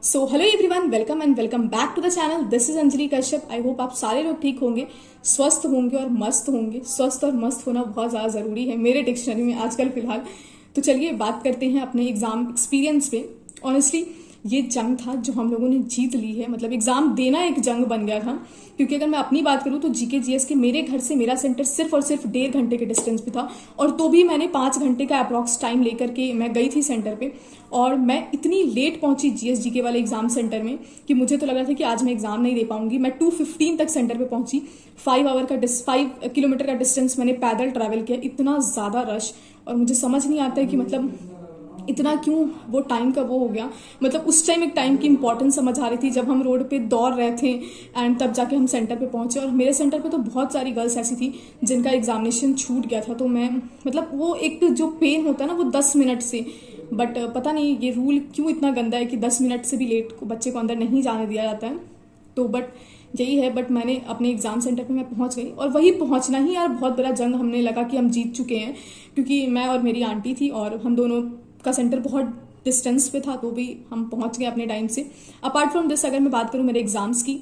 So hello everyone, welcome and welcome back to the channel. This is Anjali Kashyap. I hope आप सारे लोग ठीक होंगे, स्वस्थ होंगे और मस्त होंगे। स्वस्थ और मस्त होना बहुत ज़्यादा ज़रूरी है मेरे डिक्शनरी में आजकल फिलहाल। तो चलिए बात करते हैं अपने एग्जाम एक्सपीरियंस पे। ऑनेस्टली ये जंग था जो हम लोगों ने जीत ली है, मतलब एग्जाम देना एक जंग बन गया था। क्योंकि अगर मैं अपनी बात करूँ तो जीके जीएस के मेरे घर से मेरा सेंटर सिर्फ और सिर्फ 1.5 घंटे के डिस्टेंस पे था, और तो भी मैंने 5 घंटे का अप्रॉक्स टाइम लेकर के मैं गई थी सेंटर पे। और मैं इतनी लेट पहुंची जीएस जीके वाले एग्जाम सेंटर में कि मुझे तो लग रहा था कि आज मैं एग्जाम नहीं दे पाऊंगी। मैं 2:15 तक सेंटर पे पहुंची। 5 किलोमीटर का डिस्टेंस मैंने पैदल ट्रैवल किया। इतना ज़्यादा रश, और मुझे समझ नहीं आता है कि मतलब इतना क्यों वो टाइम का वो हो गया। मतलब उस टाइम एक टाइम की इंपॉर्टेंस समझ आ रही थी जब हम रोड पे दौड़ रहे थे, एंड तब जाके हम सेंटर पे पहुंचे। और मेरे सेंटर पे तो बहुत सारी गर्ल्स ऐसी थी जिनका एग्जामिनेशन छूट गया था। तो मैं मतलब वो एक जो पेन होता है ना वो 10 मिनट से, बट पता नहीं ये रूल क्यों इतना गंदा है कि 10 मिनट से भी लेट को बच्चे को अंदर नहीं जाने दिया जाता है। तो बट यही है। बट मैंने अपने एग्जाम सेंटर पे मैं पहुंच गई, और वही पहुंचना ही यार बहुत बड़ा जंग हमने लगा कि हम जीत चुके हैं। क्योंकि मैं और मेरी आंटी थी और हम दोनों का सेंटर बहुत डिस्टेंस पे था, तो भी हम पहुंच गए अपने टाइम से। अपार्ट फ्रॉम दिस अगर मैं बात करूं मेरे एग्जाम्स की,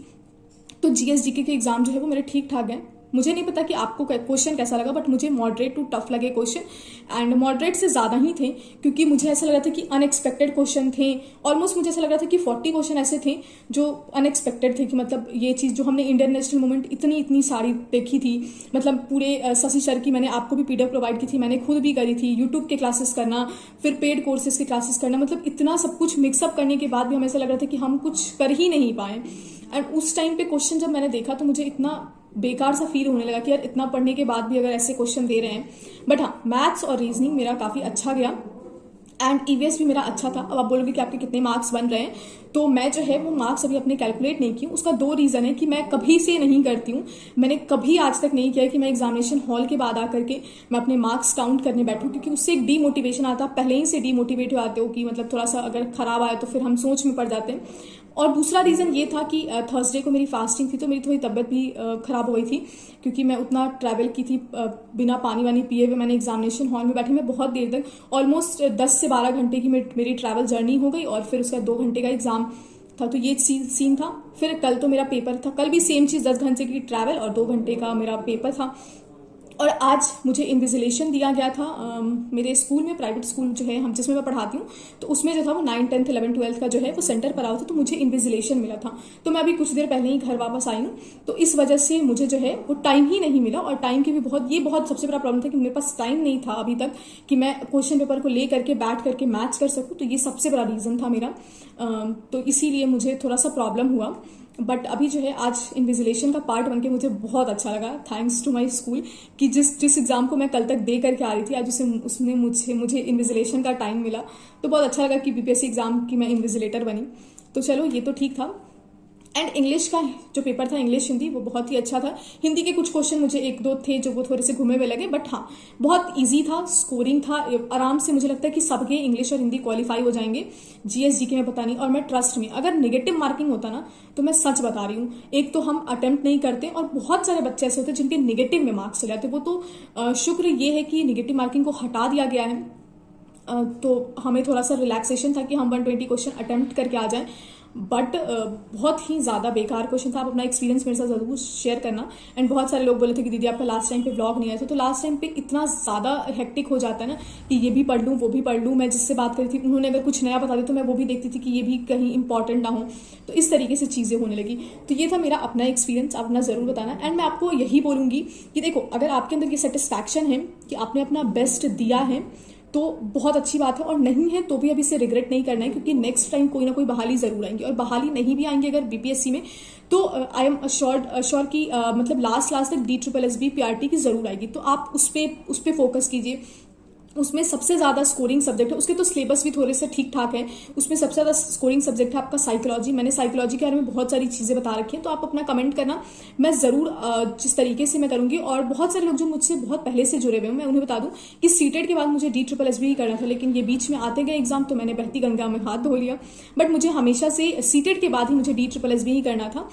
तो जीएस जीके के एग्जाम जो है वो मेरे ठीक ठाक हैं। मुझे नहीं पता कि आपको क्वेश्चन कैसा लगा, बट मुझे मॉडरेट टू टफ लगे क्वेश्चन, एंड मॉडरेट से ज़्यादा ही थे। क्योंकि मुझे ऐसा लग रहा था कि अनएक्सपेक्टेड क्वेश्चन थे। ऑलमोस्ट मुझे ऐसा लग रहा था कि 40 क्वेश्चन ऐसे थे जो अनएक्सपेक्टेड थे, कि मतलब ये चीज़ जो हमने इंडियन नेशनल मूवमेंट इतनी सारी देखी थी, मतलब पूरे शशि सर की मैंने आपको भी पीडीएफ प्रोवाइड की थी, मैंने खुद भी करी थी। यूट्यूब के क्लासेस करना, फिर पेड कोर्सेज के क्लासेस करना, मतलब इतना सब कुछ मिक्सअप करने के बाद भी हमें ऐसा लग रहा था कि हम कुछ कर ही नहीं पाए। एंड उस टाइम पे क्वेश्चन जब मैंने देखा तो मुझे इतना बेकार सा फील होने लगा कि यार इतना पढ़ने के बाद भी अगर ऐसे क्वेश्चन दे रहे हैं। बट हाँ, मैथ्स और रीजनिंग मेरा काफ़ी अच्छा गया, एंड ईवीएस भी मेरा अच्छा था। अब आप बोलोगे कि आपके कितने मार्क्स बन रहे हैं, तो मैं जो है वो मार्क्स अभी अपने कैलकुलेट नहीं की हूँ। उसका 2 रीज़न है कि मैं कभी से नहीं करती हूँ। मैंने कभी आज तक नहीं किया कि मैं एग्जामिनेशन हॉल के बाद आकर के मैं अपने मार्क्स काउंट करने बैठूँ, क्योंकि उससे एक डीमोटिवेशन आता है। पहले ही से डीमोटिवेट हो आते हो कि मतलब थोड़ा सा अगर खराब आया तो फिर हम सोच में पड़ जाते हैं। और दूसरा रीज़न ये था कि थर्सडे को मेरी फास्टिंग थी, तो मेरी थोड़ी तबीयत भी ख़राब हो गई थी। क्योंकि मैं उतना ट्रैवल की थी बिना पानी वानी पिए हुए। मैंने एग्जामिनेशन हॉल में बैठी मैं बहुत देर तक, ऑलमोस्ट 10 से 12 घंटे की मेरी ट्रैवल जर्नी हो गई, और फिर उसका 2 घंटे का एग्जाम था। तो ये सीन था। फिर कल तो मेरा पेपर था, कल भी सेम चीज़, 10 घंटे की ट्रैवल और 2 घंटे का मेरा पेपर था। और आज मुझे इन्विजिलेशन दिया गया था मेरे स्कूल में, प्राइवेट स्कूल जो है हम जिसमें मैं पढ़ाती हूँ, तो उसमें जो था वो 9, 10, 11, 12 का जो है वो सेंटर पर आया था। तो मुझे इन्विजिलेशन मिला था। तो मैं अभी कुछ देर पहले ही घर वापस आई हूँ, तो इस वजह से मुझे जो है वो टाइम ही नहीं मिला। और टाइम की भी बहुत सबसे बड़ा प्रॉब्लम था कि मेरे पास टाइम नहीं था अभी तक कि मैं क्वेश्चन पेपर को ले करके बैठ करके मैच कर सकूँ। तो ये सबसे बड़ा रीज़न था मेरा। तो इसीलिए मुझे थोड़ा सा प्रॉब्लम हुआ। बट अभी जो है आज इन्विजिलेशन का पार्ट बनके मुझे बहुत अच्छा लगा, थैंक्स टू माय स्कूल, कि जिस एग्जाम को मैं कल तक दे करके आ रही थी, आज उसमें मुझे इन्विजिलेशन का टाइम मिला। तो बहुत अच्छा लगा कि बीपीएससी एग्जाम की मैं इन्विजिलेटर बनी। तो चलो ये तो ठीक था। एंड इंग्लिश का जो पेपर था, इंग्लिश हिंदी, वो बहुत ही अच्छा था। हिंदी के कुछ क्वेश्चन मुझे 1-2 थे जो वो थोड़े से घुमे हुए लगे, बट हाँ बहुत इजी था, स्कोरिंग था आराम से। मुझे लगता है कि सबके इंग्लिश और हिंदी क्वालिफाई हो जाएंगे। जीएस जीके में पता नहीं। और मैं ट्रस्ट में, अगर नेगेटिव मार्किंग होता ना, तो मैं सच बता रही हूँ, एक तो हम अटेम्प्ट नहीं करते, और बहुत सारे बच्चे ऐसे होते हैं जिनके नेगेटिव में मार्क्स चले जाते। वो तो शुक्र ये है कि नेगेटिव मार्किंग को हटा दिया गया है। तो हमें थोड़ा सा रिलैक्सेशन था कि हम 120 क्वेश्चन अटेम्प्ट करके आ जाएं। बट बहुत ही ज़्यादा बेकार क्वेश्चन था। आप अपना एक्सपीरियंस मेरे साथ ज़रूर शेयर करना। एंड बहुत सारे लोग बोले थे कि दीदी आपका लास्ट टाइम पे व्लॉग नहीं आया था। तो लास्ट टाइम पे इतना ज़्यादा हेक्टिक हो जाता है ना कि ये भी पढ़ लूँ वो भी पढ़ लूँ। मैं जिससे बात करी थी उन्होंने अगर कुछ नया बता दिया तो मैं वो भी देखती थी कि ये भी कहीं इंपॉर्टेंट ना हो। तो इस तरीके से चीज़ें होने लगी। तो ये था मेरा अपना एक्सपीरियंस, आप अपना ज़रूर बताना। एंड मैं आपको यही बोलूँगी कि देखो, अगर आपके अंदर ये सेटिस्फैक्शन है कि आपने अपना बेस्ट दिया है तो बहुत अच्छी बात है, और नहीं है तो भी अब इसे रिग्रेट नहीं करना है, क्योंकि नेक्स्ट टाइम कोई ना कोई बहाली जरूर आएंगी। और बहाली नहीं भी आएंगे अगर बीपीएससी में, तो आई एम अश्योर कि मतलब लास्ट तक DSSB PRT की जरूर आएगी। तो आप उस पर फोकस कीजिए। उसमें सबसे ज़्यादा स्कोरिंग सब्जेक्ट है, उसके तो सिलेबस भी थोड़े से ठीक ठाक है। उसमें सबसे ज़्यादा स्कोरिंग सब्जेक्ट है आपका साइकोलॉजी। मैंने साइकोलॉजी के बारे में बहुत सारी चीज़ें बता रखी हैं, तो आप अपना कमेंट करना, मैं ज़रूर जिस तरीके से मैं करूँगी। और बहुत सारे लोग जो मुझसे बहुत पहले से जुड़े हुए हैं, मैं उन्हें बता दूँ कि सीटेट के बाद मुझे DSSB ही करना था, लेकिन ये बीच में आते गए एग्जाम, तो मैंने बहती गंगा में हाथ धो लिया। बट मुझे हमेशा से सीटेट के बाद ही मुझे DSSB ही करना था।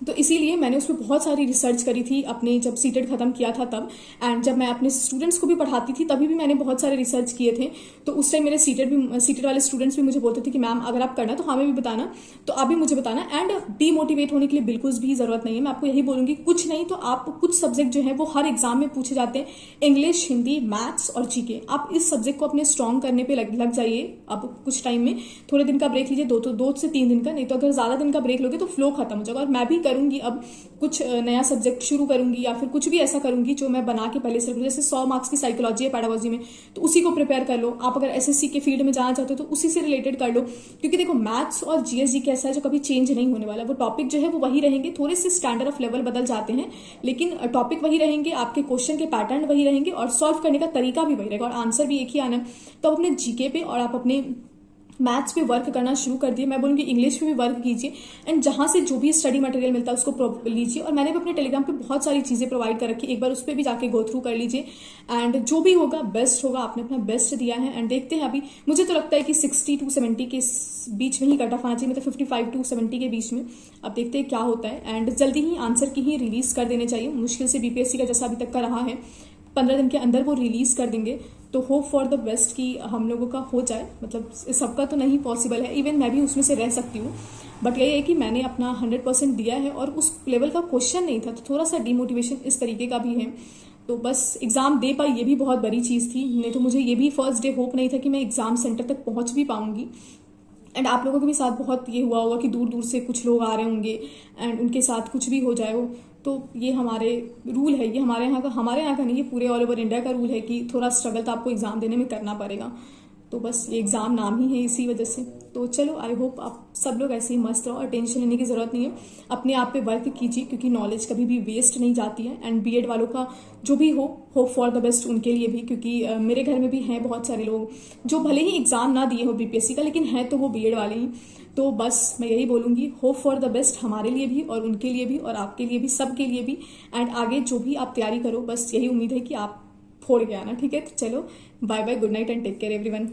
तो इसीलिए मैंने उस पर बहुत सारी रिसर्च करी थी अपने जब सीटेट खत्म किया था तब। एंड जब मैं अपने स्टूडेंट्स को भी पढ़ाती थी तभी भी मैंने बहुत सारे रिसर्च किए थे। तो उस टाइम मेरे सीटेट वाले स्टूडेंट्स भी मुझे बोलते थे कि मैम अगर आप करना तो हमें भी बताना, तो आप भी मुझे बताना। एंड डीमोटिवेट होने के लिए बिल्कुल भी जरूरत नहीं है। मैं आपको यही बोलूंगी, कुछ नहीं तो आप कुछ सब्जेक्ट जो है वो हर एग्जाम में पूछे जाते हैं, इंग्लिश, हिंदी, मैथ्स और जीके। आप इस सब्जेक्ट को अपने स्ट्रॉन्ग करने पे लग जाइए। अब कुछ टाइम में थोड़े दिन का ब्रेक लीजिए, 2 से 3 दिन का, नहीं तो अगर ज्यादा दिन का ब्रेक लोगे तो फ्लो खत्म हो जाएगा। और मैं भी करूंगी, अब कुछ नया सब्जेक्ट शुरू करूंगी या फिर कुछ भी ऐसा करूंगी जो मैं बना के पहले से, जैसे 100 मार्क्स की साइकोलॉजी है पैडागोजी में, तो उसी को प्रिपेयर कर लो। आप अगर एसएससी के फील्ड में जाना चाहते हो तो उसी से रिलेटेड कर लो, क्योंकि देखो मैथ्स और जीएसजी कैसा है जो कभी चेंज नहीं होने वाला। वो टॉपिक जो है वो वही रहेंगे, थोड़े से स्टैंडर्ड ऑफ लेवल बदल जाते हैं, लेकिन टॉपिक वही रहेंगे, आपके क्वेश्चन के पैटर्न वही रहेंगे और सॉल्व करने का तरीका भी वही रहेगा और आंसर भी एक ही आना है। तो आप अपने जीके पे और आप अपने मैथ्स पे वर्क करना शुरू कर दिए। मैं बोलूँगी इंग्लिश पे भी वर्क कीजिए एंड जहाँ से जो भी स्टडी मटेरियल मिलता है उसको लीजिए। और मैंने भी अपने टेलीग्राम पे बहुत सारी चीज़ें प्रोवाइड कर रखी, एक बार उस पर भी जाके गो थ्रू कर लीजिए। एंड जो भी होगा बेस्ट होगा, आपने अपना बेस्ट दिया है। एंड देखते हैं, अभी मुझे तो लगता है कि 60 to 70 के बीच में ही कट ऑफ आना चाहिए, मतलब 55 to 70 के बीच में। अब देखते हैं क्या होता है। एंड जल्दी ही आंसर की ही रिलीज कर देने चाहिए, मुश्किल से बीपीएससी का जैसा अभी तक का रहा है 15 दिन के अंदर वो रिलीज कर देंगे। तो होप फॉर द बेस्ट कि हम लोगों का हो जाए, मतलब सबका तो नहीं पॉसिबल है, इवन मैं भी उसमें से रह सकती हूँ, बट यही है कि मैंने अपना 100% दिया है और उस लेवल का क्वेश्चन नहीं था, तो थोड़ा सा डिमोटिवेशन इस तरीके का भी है। तो बस एग्जाम दे पाई, ये भी बहुत बड़ी चीज़ थी, नहीं तो मुझे ये भी फर्स्ट डे होप नहीं था कि मैं एग्जाम सेंटर तक पहुँच भी पाऊंगी। एंड आप लोगों के भी साथ बहुत ये हुआ होगा कि दूर दूर से कुछ लोग आ रहे होंगे एंड उनके साथ कुछ भी हो जाए हो। तो ये हमारे रूल है, ये हमारे यहाँ का नहीं, ये पूरे ऑल ओवर इंडिया का रूल है कि थोड़ा स्ट्रगल तो आपको एग्जाम देने में करना पड़ेगा। तो बस ये एग्जाम नाम ही है इसी वजह से। तो चलो, आई होप आप सब लोग ऐसे ही मस्त रहो और टेंशन लेने की जरूरत नहीं है। अपने आप पे वर्क कीजिए, क्योंकि नॉलेज कभी भी वेस्ट नहीं जाती है। एंड बीएड वालों का जो भी हो, होप फॉर द बेस्ट उनके लिए भी, क्योंकि मेरे घर में भी हैं बहुत सारे लोग जो भले ही एग्जाम ना दिए हो बीपीएससी का, लेकिन हैं तो वो बीएड वाले ही। तो बस मैं यही बोलूंगी, होप फॉर द बेस्ट हमारे लिए भी और उनके लिए भी और आपके लिए भी, सबके लिए भी। एंड आगे जो भी आप तैयारी करो, बस यही उम्मीद है कि आप फोड़ के आना, ठीक है। तो चलो, bye bye, good night and take care everyone.